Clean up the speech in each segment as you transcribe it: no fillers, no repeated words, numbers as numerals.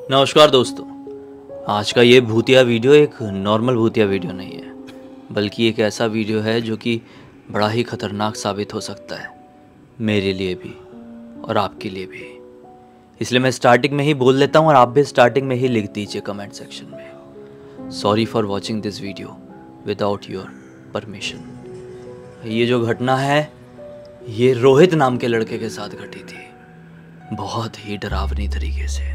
नमस्कार दोस्तों। आज का ये भूतिया वीडियो एक नॉर्मल भूतिया वीडियो नहीं है, बल्कि एक ऐसा वीडियो है जो कि बड़ा ही खतरनाक साबित हो सकता है, मेरे लिए भी और आपके लिए भी। इसलिए मैं स्टार्टिंग में ही बोल देता हूँ और आप भी स्टार्टिंग में ही लिख दीजिए कमेंट सेक्शन में, sorry for watching this video without your permission. ये जो घटना है ये रोहित नाम के लड़के के साथ घटी थी, बहुत ही डरावनी तरीके से।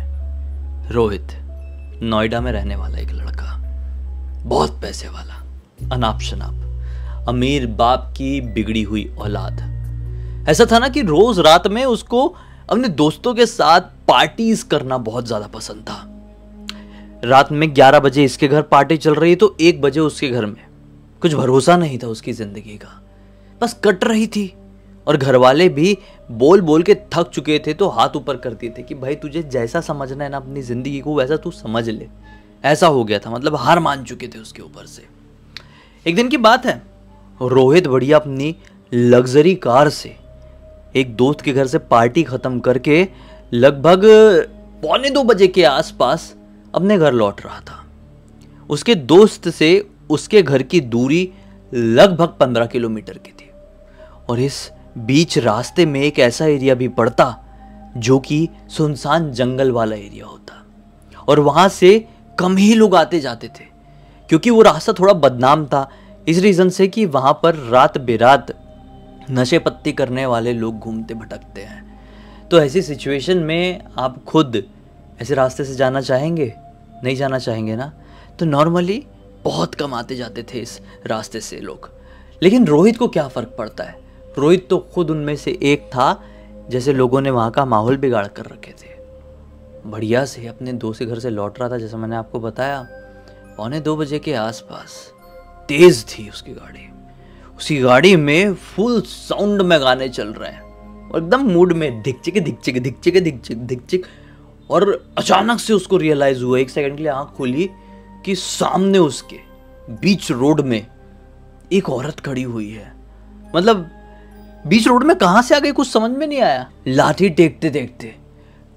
रोहित नोएडा में रहने वाला एक लड़का, बहुत पैसे वाला, अनाप शनाप, अमीर बाप की बिगड़ी हुई औलाद। ऐसा था ना कि रोज रात में उसको अपने दोस्तों के साथ पार्टीज करना बहुत ज्यादा पसंद था। रात में 11 बजे इसके घर पार्टी चल रही तो 1 बजे उसके घर में। कुछ भरोसा नहीं था उसकी जिंदगी का, बस कट रही थी। और घर वाले भी बोल बोल के थक चुके थे तो हाथ ऊपर करते थे कि भाई तुझे जैसा समझना है ना अपनी जिंदगी को वैसा तू समझ ले। ऐसा हो गया था, मतलब हार मान चुके थे उसके ऊपर से। एक दिन की बात है, रोहित बढ़िया अपनी लग्जरी कार से एक दोस्त के घर से पार्टी खत्म करके लगभग 1:45 बजे के आसपास अपने घर लौट रहा था। उसके दोस्त से उसके घर की दूरी लगभग 15 किलोमीटर की थी और इस बीच रास्ते में एक ऐसा एरिया भी पड़ता जो कि सुनसान जंगल वाला एरिया होता और वहां से कम ही लोग आते जाते थे, क्योंकि वो रास्ता थोड़ा बदनाम था इस रीजन से कि वहां पर रात बेरात नशे पत्ती करने वाले लोग घूमते भटकते हैं। तो ऐसी सिचुएशन में आप खुद ऐसे रास्ते से जाना चाहेंगे? नहीं जाना चाहेंगे ना। तो नॉर्मली बहुत कम आते जाते थे इस रास्ते से लोग। लेकिन रोहित को क्या फर्क पड़ता है, रोहित तो खुद उनमें से एक था। जैसे लोगों ने वहाँ का माहौल बिगाड़ कर रखे थे। बढ़िया से अपने दोस्त के घर से लौट रहा था, जैसा मैंने आपको बताया 1:45 बजे के आसपास। तेज थी उसकी गाड़ी, उसी गाड़ी में फुल साउंड में गाने चल रहे हैं और एकदम मूड में धिक चिक धिक चिक धिक चिक धिक चिक धिक चिक। और अचानक से उसको रियलाइज हुआ, 1 सेकंड के लिए आंख खुली कि सामने उसके बीच रोड में एक औरत खड़ी हुई है। मतलब बीच रोड में कहां से आ गई कुछ समझ में नहीं आया। लाठी टेकते देखते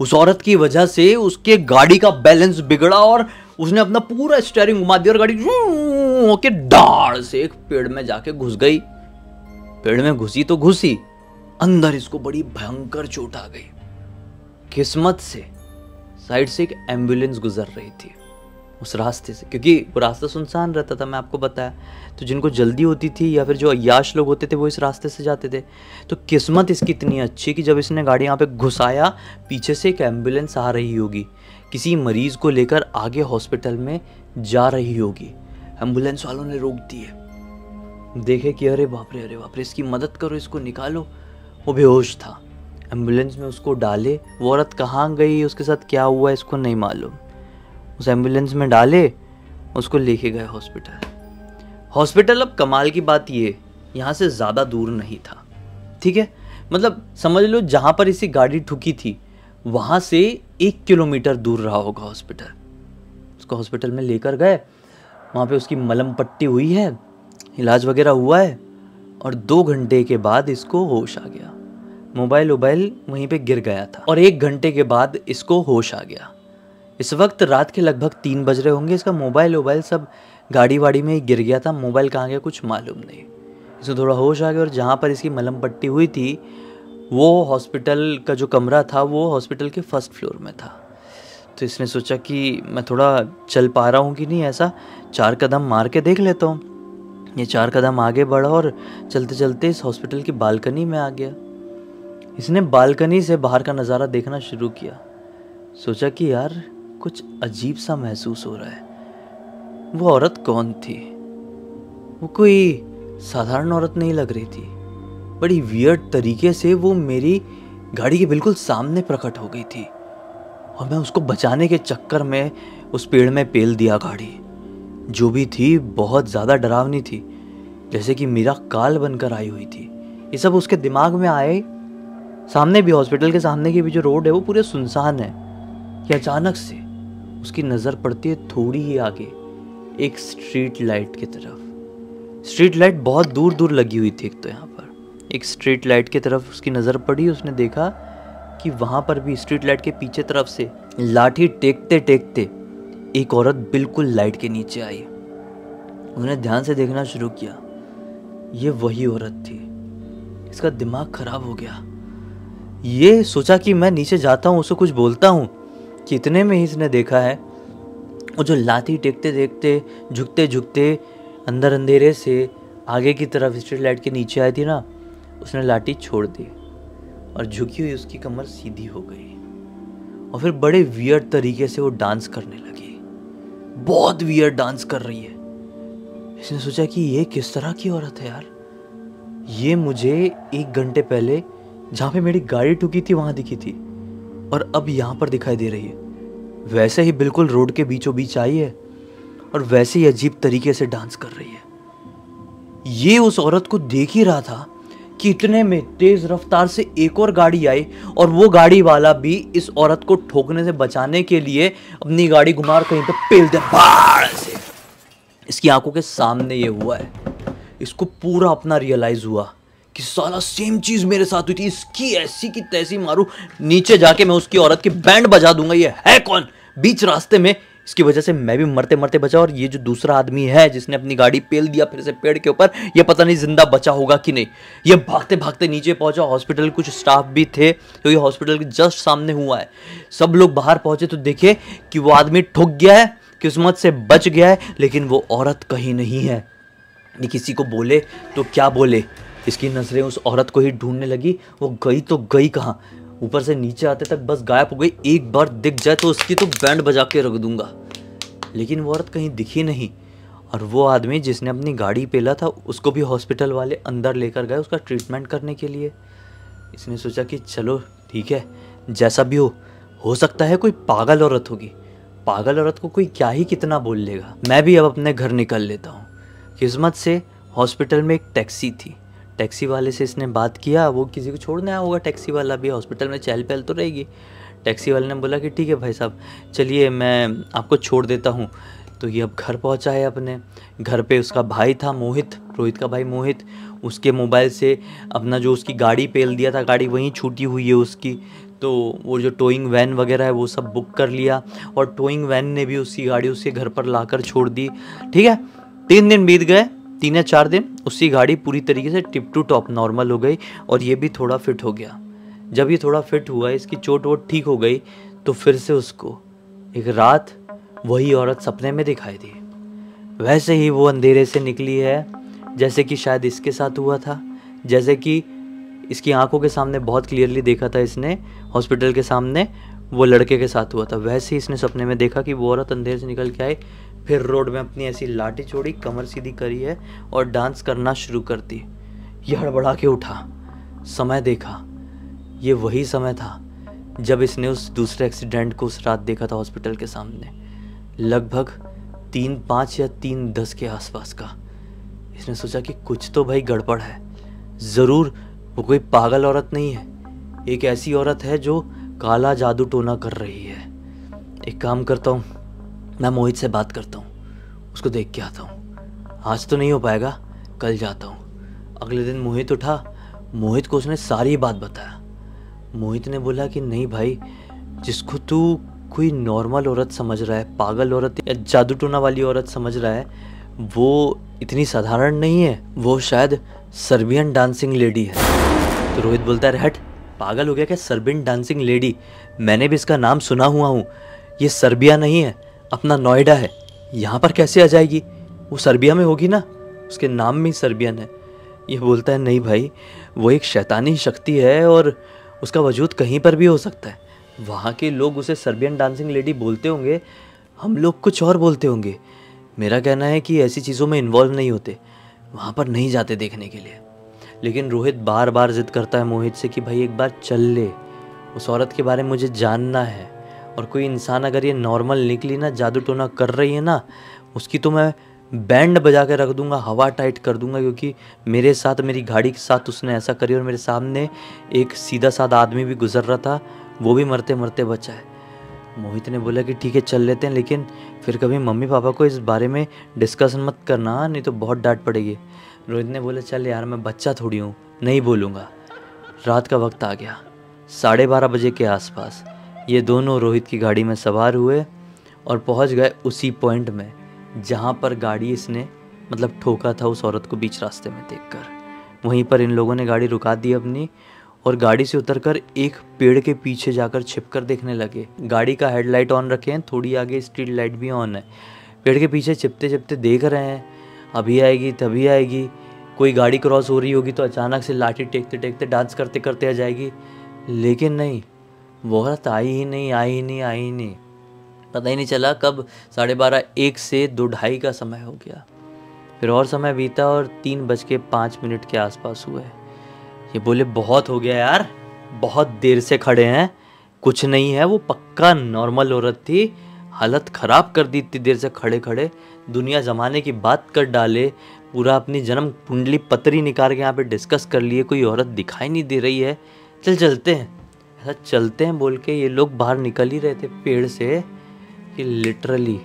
उस औरत की वजह से उसके गाड़ी का बैलेंस बिगड़ा और उसने अपना पूरा स्टीयरिंग घुमा दिया और गाड़ी होके डाड़ से एक पेड़ में जाके घुस गई। पेड़ में घुसी तो घुसी, अंदर इसको बड़ी भयंकर चोट आ गई। किस्मत से साइड से एक एम्बुलेंस गुजर रही थी उस रास्ते से, क्योंकि वो रास्ता सुनसान रहता था, मैं आपको बताया। तो जिनको जल्दी होती थी या फिर जो अय्याश लोग होते थे वो इस रास्ते से जाते थे। तो किस्मत इसकी इतनी अच्छी कि जब इसने गाड़ी यहाँ पे घुसाया, पीछे से एक एम्बुलेंस आ रही होगी, किसी मरीज को लेकर आगे हॉस्पिटल में जा रही होगी। एम्बुलेंस वालों ने रोक दिए, देखे कि अरे बाप रे इसकी मदद करो, इसको निकालो। वो बेहोश था, एम्बुलेंस में उसको डाले। वो औरत कहाँ गई, उसके साथ क्या हुआ इसको नहीं मालूम। उस एम्बुलेंस में डाले, उसको लेके गए हॉस्पिटल। अब कमाल की बात ये, यहाँ से ज़्यादा दूर नहीं था, ठीक है। मतलब समझ लो जहाँ पर इसी गाड़ी ठुकी थी वहाँ से 1 किलोमीटर दूर रहा होगा हॉस्पिटल। उसको हॉस्पिटल में लेकर गए, वहाँ पे उसकी मलहम पट्टी हुई है, इलाज वगैरह हुआ है और 2 घंटे के बाद इसको होश आ गया। मोबाइल वहीं पे गिर गया था और 1 घंटे के बाद इसको होश आ गया। इस वक्त रात के लगभग 3 बज रहे होंगे। इसका मोबाइल सब गाड़ी वाड़ी में ही गिर गया था, मोबाइल कहाँ गया कुछ मालूम नहीं। इसको थोड़ा होश आ गया और जहाँ पर इसकी मलहम पट्टी हुई थी वो हॉस्पिटल का जो कमरा था वो हॉस्पिटल के 1st फ्लोर में था। तो इसने सोचा कि मैं थोड़ा चल पा रहा हूँ कि नहीं, ऐसा 4 कदम मार के देख लेता हूँ। ये 4 कदम आगे बढ़ा और चलते चलते इस हॉस्पिटल की बालकनी में आ गया। इसने बालकनी से बाहर का नज़ारा देखना शुरू किया। सोचा कि यार कुछ अजीब सा महसूस हो रहा है। वो औरत कौन थी? वो कोई साधारण औरत नहीं लग रही थी। बड़ी वियर्ड तरीके से वो मेरी गाड़ी के बिल्कुल सामने प्रकट हो गई थी और मैं उसको बचाने के चक्कर में उस पेड़ में पेल दिया गाड़ी। जो भी थी बहुत ज़्यादा डरावनी थी, जैसे कि मेरा काल बनकर आई हुई थी। ये सब उसके दिमाग में आए। सामने भी हॉस्पिटल के सामने की भी जो रोड है वो पूरे सुनसान है कि अचानक से उसकी नज़र पड़ती है थोड़ी ही आगे एक स्ट्रीट लाइट की तरफ। स्ट्रीट लाइट बहुत दूर दूर लगी हुई थी। एक तो यहाँ पर एक स्ट्रीट लाइट की तरफ उसकी नज़र पड़ी। उसने देखा कि वहाँ पर भी स्ट्रीट लाइट के पीछे तरफ से लाठी टेकते टेकते एक औरत बिल्कुल लाइट के नीचे आई। उन्होंने ध्यान से देखना शुरू किया। ये वही औरत थी। इसका दिमाग खराब हो गया। ये सोचा कि मैं नीचे जाता हूँ, उसको कुछ बोलता हूँ कि इतने में ही इसने देखा है वो जो लाठी टेकते देखते झुकते झुकते अंदर अंधेरे से आगे की तरफ स्ट्रीट लाइट के नीचे आई थी ना, उसने लाठी छोड़ दी और झुकी हुई उसकी कमर सीधी हो गई और फिर बड़े वियर्ड तरीके से वो डांस करने लगी। बहुत वियर्ड डांस कर रही है। इसने सोचा कि ये किस तरह की औरत है यार। ये मुझे 1 घंटे पहले जहाँ पे मेरी गाड़ी ठुकी थी वहाँ दिखी थी और अब यहाँ पर दिखाई दे रही है। वैसे ही बिल्कुल रोड के बीचों बीच आई है और वैसे ही अजीब तरीके से डांस कर रही है। ये उस औरत को देख ही रहा था कि इतने में तेज रफ्तार से एक और गाड़ी आई और वो गाड़ी वाला भी इस औरत को ठोकने से बचाने के लिए अपनी गाड़ी घुमा कहीं पे पेल दे बाढ़ से। इसकी आंखों के सामने ये हुआ है। इसको पूरा अपना रियलाइज हुआ कि साला सेम चीज मेरे साथ हुई थी। इसकी ऐसी की तैसी मारू, नीचे जाके मैं उसकी औरत की बैंड बजा दूंगा। ये है कौन? बीच रास्ते में इसकी वजह से मैं भी मरते मरते बचा और ये जो दूसरा आदमी है जिसने अपनी गाड़ी पेल दिया फिर से पेड़ के ऊपर, ये पता नहीं जिंदा बचा होगा कि नहीं। ये भागते भागते नीचे पहुंचा। हॉस्पिटल कुछ स्टाफ भी थे क्योंकि तो हॉस्पिटल के जस्ट सामने हुआ है। सब लोग बाहर पहुंचे तो देखे कि वो आदमी ठुक गया है, किस्मत से बच गया है, लेकिन वो औरत कहीं नहीं है। ये किसी को बोले तो क्या बोले। इसकी नजरें उस औरत को ही ढूंढने लगी। वो गई तो गई कहाँ? ऊपर से नीचे आते तक बस गायब हो गई। एक बार दिख जाए तो उसकी तो बैंड बजा के रख दूंगा। लेकिन वो औरत कहीं दिखी नहीं और वो आदमी जिसने अपनी गाड़ी पेला था उसको भी हॉस्पिटल वाले अंदर लेकर गए उसका ट्रीटमेंट करने के लिए। इसने सोचा कि चलो ठीक है, जैसा भी हो सकता है कोई पागल औरत होगी। पागल औरत को कोई क्या ही कितना बोल लेगा। मैं भी अब अपने घर निकल लेता हूँ। किस्मत से हॉस्पिटल में एक टैक्सी थी। टैक्सी वाले से इसने बात किया। वो किसी को छोड़ने आया होगा। टैक्सी वाला भी हॉस्पिटल में चहल पहल तो रहेगी। टैक्सी वाले ने बोला कि ठीक है भाई साहब, चलिए मैं आपको छोड़ देता हूँ। तो ये अब घर पहुँचा है। अपने घर पे उसका भाई था मोहित, रोहित का भाई मोहित। उसके मोबाइल से अपना जो उसकी गाड़ी पेल दिया था, गाड़ी वहीं छूटी हुई है उसकी, तो वो जो टोइंग वैन वगैरह है वो सब बुक कर लिया और टोइंग वैन ने भी उसकी गाड़ी उसके घर पर लाकर छोड़ दी। ठीक है, 3 दिन बीत गए, 3 या 4 दिन। उसकी गाड़ी पूरी तरीके से टिप टू टॉप नॉर्मल हो गई और ये भी थोड़ा फिट हो गया। जब ये थोड़ा फिट हुआ, इसकी चोट वोट ठीक हो गई, तो फिर से उसको एक रात वही औरत सपने में दिखाई दी। वैसे ही वो अंधेरे से निकली है जैसे कि शायद इसके साथ हुआ था। जैसे कि इसकी आंखों के सामने बहुत क्लियरली देखा था इसने हॉस्पिटल के सामने वो लड़के के साथ हुआ था। वैसे ही इसने सपने में देखा कि वो औरत अंधेरे से निकल के आई, फिर रोड में अपनी ऐसी लाठी छोड़ी, कमर सीधी करी है और डांस करना शुरू कर दी। ये हड़बड़ा के उठा, समय देखा। ये वही समय था जब इसने उस दूसरे एक्सीडेंट को उस रात देखा था हॉस्पिटल के सामने, लगभग 3:05 या 3:10 के आसपास का। इसने सोचा कि कुछ तो भाई गड़बड़ है। ज़रूर वो कोई पागल औरत नहीं है, एक ऐसी औरत है जो काला जादू टोना कर रही है। एक काम करता हूँ, मैं मोहित से बात करता हूँ, उसको देख के आता हूँ। आज तो नहीं हो पाएगा, कल जाता हूँ। अगले दिन मोहित उठा। मोहित को उसने सारी बात बताया। मोहित ने बोला कि नहीं भाई, जिसको तू कोई नॉर्मल औरत समझ रहा है, पागल औरत या जादू टोना वाली औरत समझ रहा है, वो इतनी साधारण नहीं है। वो शायद सर्बियन डांसिंग लेडी है। तो रोहित बोलता है, हट, पागल हो गया क्या? Serbian dancing lady? मैंने भी इसका नाम सुना हुआ हूँ। ये सर्बिया नहीं है, अपना नोएडा है। यहाँ पर कैसे आ जाएगी? वो सर्बिया में होगी ना, उसके नाम में ही सर्बियन है। ये बोलता है, नहीं भाई, वो एक शैतानी शक्ति है और उसका वजूद कहीं पर भी हो सकता है। वहाँ के लोग उसे सर्बियन डांसिंग लेडी बोलते होंगे, हम लोग कुछ और बोलते होंगे। मेरा कहना है कि ऐसी चीज़ों में इन्वॉल्व नहीं होते, वहाँ पर नहीं जाते देखने के लिए। लेकिन रोहित बार बार जिद करता है मोहित से कि भाई एक बार चल ले, उस औरत के बारे में मुझे जानना है। और कोई इंसान अगर ये नॉर्मल निकली ना, जादू टोना कर रही है ना, उसकी तो मैं बैंड बजा के रख दूंगा, हवा टाइट कर दूंगा। क्योंकि मेरे साथ, मेरी गाड़ी के साथ उसने ऐसा करी और मेरे सामने एक सीधा साधा आदमी भी गुजर रहा था, वो भी मरते मरते बचा है। मोहित ने बोला कि ठीक है चल लेते हैं, लेकिन फिर कभी मम्मी पापा को इस बारे में डिस्कशन मत करना, नहीं तो बहुत डांट पड़ेगी। रोहित ने बोला चल यार, मैं बच्चा थोड़ी हूँ, नहीं बोलूँगा। रात का वक्त आ गया, 12:30 बजे के आसपास। ये दोनों रोहित की गाड़ी में सवार हुए और पहुंच गए उसी पॉइंट में जहां पर गाड़ी इसने मतलब ठोका था उस औरत को बीच रास्ते में देखकर। वहीं पर इन लोगों ने गाड़ी रुका दी अपनी और गाड़ी से उतरकर एक पेड़ के पीछे जाकर छिपकर देखने लगे। गाड़ी का हेडलाइट ऑन रखे हैं, थोड़ी आगे स्ट्रीट लाइट भी ऑन है। पेड़ के पीछे छिपते छिपते देख रहे हैं, अभी आएगी तभी आएगी, कोई गाड़ी क्रॉस हो रही होगी तो अचानक से लाठी टेकते टेकते डांस करते करते आ जाएगी। लेकिन नहीं, वो औरत आई ही नहीं। पता ही नहीं चला कब 12:30 1 से 2 ढाई का समय हो गया। फिर और समय बीता और 3:05 के आसपास हुए। ये बोले बहुत हो गया यार, बहुत देर से खड़े हैं, कुछ नहीं है, वो पक्का नॉर्मल औरत थी, हालत ख़राब कर दी इतनी देर से खड़े खड़े, दुनिया ज़माने की बात कर डाले, पूरा अपनी जन्म कुंडली पतरी निकाल के यहाँ पे डिस्कस कर लिए, कोई औरत दिखाई नहीं दे रही है, चलते हैं। ऐसा चलते हैं बोल के ये लोग बाहर निकल ही रहे थे पेड़ से कि लिटरली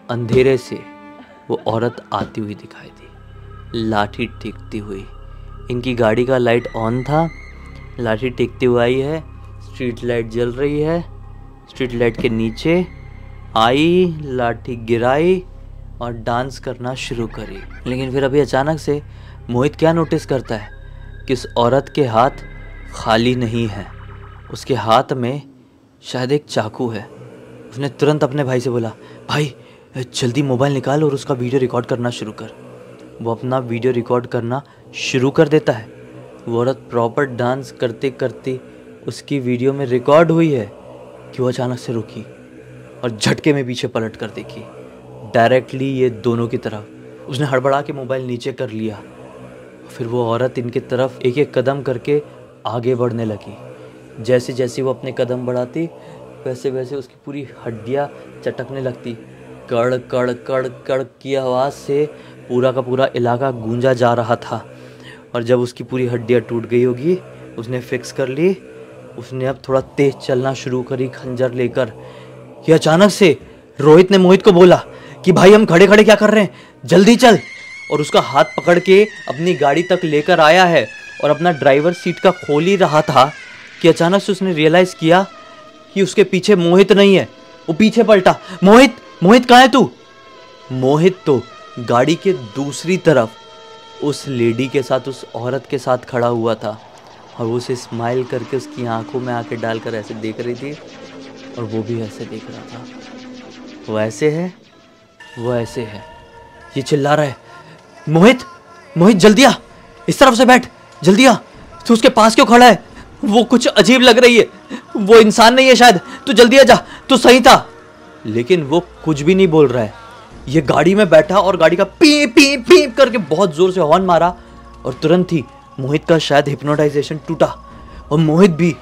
अंधेरे से वो औरत आती हुई दिखाई दी, लाठी टेकती हुई। इनकी गाड़ी का लाइट ऑन था, लाठी टेकती हुई आई है, स्ट्रीट लाइट जल रही है, स्ट्रीट लाइट के नीचे आई, लाठी गिराई और डांस करना शुरू करी। लेकिन फिर अभी अचानक से मोहित क्या नोटिस करता है कि उस औरत के हाथ खाली नहीं है, उसके हाथ में शायद एक चाकू है। उसने तुरंत अपने भाई से बोला, भाई जल्दी मोबाइल निकाल और उसका वीडियो रिकॉर्ड करना शुरू कर। वो अपना वीडियो रिकॉर्ड करना शुरू कर देता है। वो औरत प्रॉपर डांस करते करते उसकी वीडियो में रिकॉर्ड हुई है कि वो अचानक से रुकी और झटके में पीछे पलट कर देखी, डायरेक्टली ये दोनों की तरफ। उसने हड़बड़ा के मोबाइल नीचे कर लिया। फिर वो औरत इनकी तरफ एक एक कदम करके आगे बढ़ने लगी। जैसे जैसे वो अपने कदम बढ़ाती वैसे वैसे उसकी पूरी हड्डियाँ चटकने लगती। कड़ कड़ कड़ कड़ की आवाज़ से पूरा का पूरा इलाका गूंजा जा रहा था। और जब उसकी पूरी हड्डियाँ टूट गई होगी, उसने फिक्स कर ली, उसने अब थोड़ा तेज चलना शुरू करी खंजर लेकर कि अचानक से रोहित ने मोहित को बोला कि भाई हम खड़े खड़े क्या कर रहे हैं, जल्दी चल। और उसका हाथ पकड़ के अपनी गाड़ी तक लेकर आया है और अपना ड्राइवर सीट का खोल ही रहा था कि अचानक से उसने रियलाइज़ किया कि उसके पीछे मोहित नहीं है। वो पीछे पलटा, मोहित कहाँ है तू? मोहित तो गाड़ी के दूसरी तरफ उस लेडी के साथ, उस औरत के साथ खड़ा हुआ था और वो उसे स्माइल करके उसकी आंखों में आंखें डालकर ऐसे देख रही थी और वो भी ऐसे देख रहा था। वो ऐसे है, ये चिल्ला रहा है, मोहित जल्दी आ, इस तरफ से बैठ, जल्दी आ, तू उसके पास क्यों खड़ा है? वो कुछ अजीब लग रही है, वो इंसान नहीं है शायद, तू जल्दी आ जा, तू सही था। लेकिन वो कुछ भी नहीं बोल रहा है। ये गाड़ी में बैठा और गाड़ी का पीप पीप पीप करके बहुत जोर से हॉर्न मारा और तुरंत ही मोहित का शायद हिप्नोटाइजेशन टूटा और मोहित भी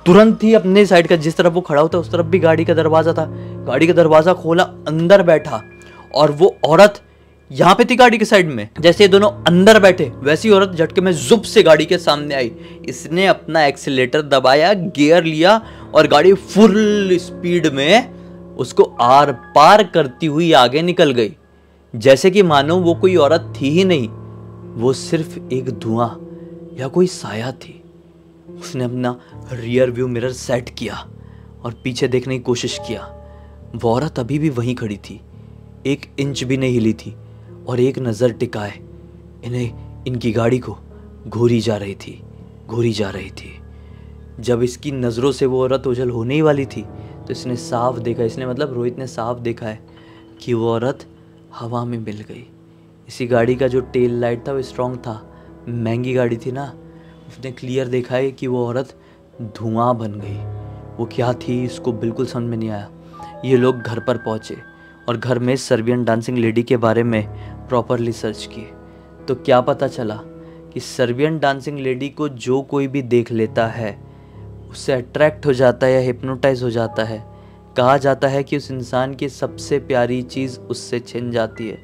तुरंत ही अपने साइड का, जिस तरफ वो खड़ा होता उस तरफ भी गाड़ी का दरवाजा था, गाड़ी का दरवाजा खोला, अंदर बैठा और वो औरत यहाँ पे थी गाड़ी के साइड में। जैसे ये दोनों अंदर बैठे वैसी औरत झटके में जुप से गाड़ी के सामने आई। इसने अपना एक्सीलेटर दबाया, गियर लिया और गाड़ी फुल स्पीड में उसको आर पार करती हुई आगे निकल गई। जैसे कि मानो वो कोई औरत थी ही नहीं, वो सिर्फ एक धुआं या कोई साया थी। उसने अपना रियर व्यू मिरर सेट किया और पीछे देखने की कोशिश किया। वो औरत अभी भी वहीं खड़ी थी, 1 इंच भी नहीं हिली थी और एक नज़र टिकाए इनकी गाड़ी को घूरी जा रही थी। जब इसकी नज़रों से वो औरत ओझल होने ही वाली थी तो इसने साफ देखा, रोहित ने साफ देखा है कि वो औरत हवा में मिल गई। इसी गाड़ी का जो टेल लाइट था वो स्ट्रॉन्ग था, महंगी गाड़ी थी ना, उसने क्लियर देखा है कि वो औरत धुआं बन गई। वो क्या थी इसको बिल्कुल समझ में नहीं आया। ये लोग घर पर पहुँचे और घर में सर्बियन डांसिंग लेडी के बारे में प्रॉपरली सर्च किए तो क्या पता चला कि सर्बियन डांसिंग लेडी को जो कोई भी देख लेता है उससे अट्रैक्ट हो जाता है या हिप्नोटाइज हो जाता है। कहा जाता है कि उस इंसान की सबसे प्यारी चीज़ उससे छिन जाती है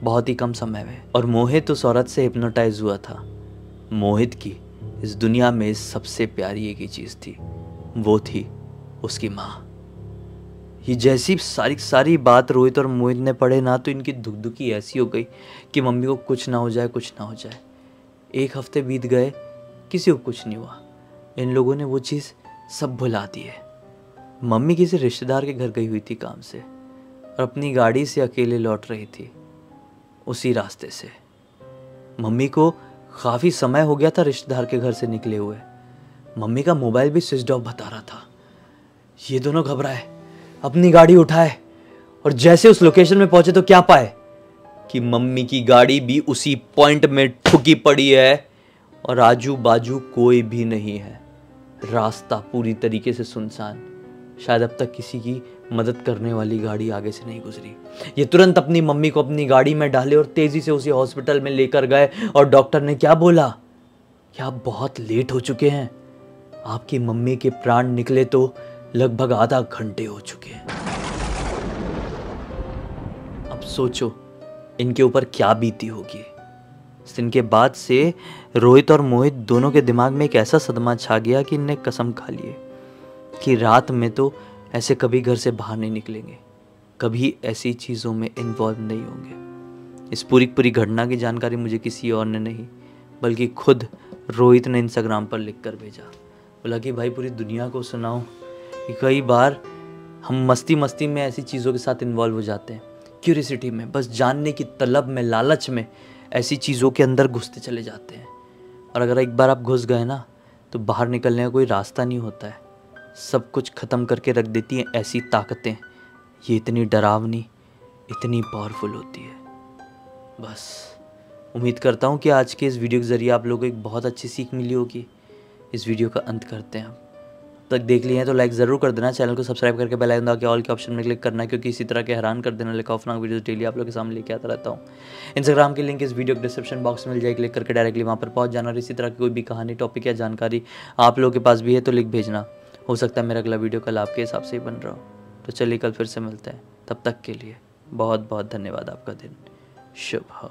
बहुत ही कम समय में। और मोहित उस औरत से हिप्नोटाइज हुआ था। मोहित की इस दुनिया में सबसे प्यारी एक ही चीज़ थी, वो थी उसकी माँ। ये जैसी सारी बात रोहित और मोहित ने पढ़े ना तो इनकी धुकधुकी ऐसी हो गई कि मम्मी को कुछ ना हो जाए। 1 हफ्ते बीत गए, किसी को कुछ नहीं हुआ। इन लोगों ने वो चीज़ सब भुला दी है। मम्मी किसी रिश्तेदार के घर गई हुई थी काम से और अपनी गाड़ी से अकेले लौट रही थी उसी रास्ते से। मम्मी को काफ़ी समय हो गया था रिश्तेदार के घर से निकले हुए। मम्मी का मोबाइल भी स्विच ऑफ बता रहा था। ये दोनों घबराए, अपनी गाड़ी उठाए और जैसे उस लोकेशन में पहुंचे तो क्या पाए कि मम्मी की गाड़ी भी उसी पॉइंट में ठुकी पड़ी है और आजू बाजू कोई भी नहीं है। रास्ता पूरी तरीके से सुनसान। शायद अब तक किसी की मदद करने वाली गाड़ी आगे से नहीं गुजरी। ये तुरंत अपनी मम्मी को अपनी गाड़ी में डाले और तेजी से उसे हॉस्पिटल में लेकर गए और डॉक्टर ने क्या बोला कि आप बहुत लेट हो चुके हैं, आपकी मम्मी के प्राण निकले तो लगभग आधा घंटे हो चुके हैं। अब सोचो इनके ऊपर क्या बीती होगी। इस दिन के बाद से रोहित और मोहित दोनों के दिमाग में एक ऐसा सदमा छा गया कि इनने कसम खा ली कि रात में तो ऐसे कभी घर से बाहर नहीं निकलेंगे, कभी ऐसी चीज़ों में इन्वॉल्व नहीं होंगे। इस पूरी घटना की जानकारी मुझे किसी और ने नहीं बल्कि खुद रोहित ने इंस्टाग्राम पर लिख कर भेजा। बोला कि भाई पूरी दुनिया को सुनाओ कि कई बार हम मस्ती में ऐसी चीज़ों के साथ इन्वॉल्व हो जाते हैं, क्यूरियोसिटी में, बस जानने की तलब में, लालच में ऐसी चीज़ों के अंदर घुसते चले जाते हैं। और अगर एक बार आप घुस गए ना तो बाहर निकलने का कोई रास्ता नहीं होता है। सब कुछ ख़त्म करके रख देती हैं ऐसी ताकतें। ये इतनी डरावनी, इतनी पावरफुल होती है। बस उम्मीद करता हूँ कि आज के इस वीडियो के ज़रिए आप लोगों को एक बहुत अच्छी सीख मिली होगी। इस वीडियो का अंत करते हैं। अब तक देख लिए हैं तो लाइक ज़रूर कर देना, चैनल को सब्सक्राइब करके बेल आइकन दबा के ऑल के ऑप्शन में क्लिक करना, क्योंकि इसी तरह के हैरान कर देने वाले खौफनाक वीडियोस डेली आप लोग के सामने लेके आता रहता हूँ। इंस्टाग्राम की लिंक इस वीडियो के डिस्क्रिप्शन बॉक्स में मिल जाए, क्लिक करके डायरेक्टली वहाँ पर पहुँच जाना। और इसी तरह की कोई भी कहानी, टॉपिक या जानकारी आप लोगों के पास भी है तो लिख भेजना। हो सकता है मेरा अगला वीडियो कल आपके हिसाब से ही बन रहा हो। तो चलिए कल फिर से मिलते हैं, तब तक के लिए बहुत बहुत धन्यवाद। आपका दिन शुभ हो।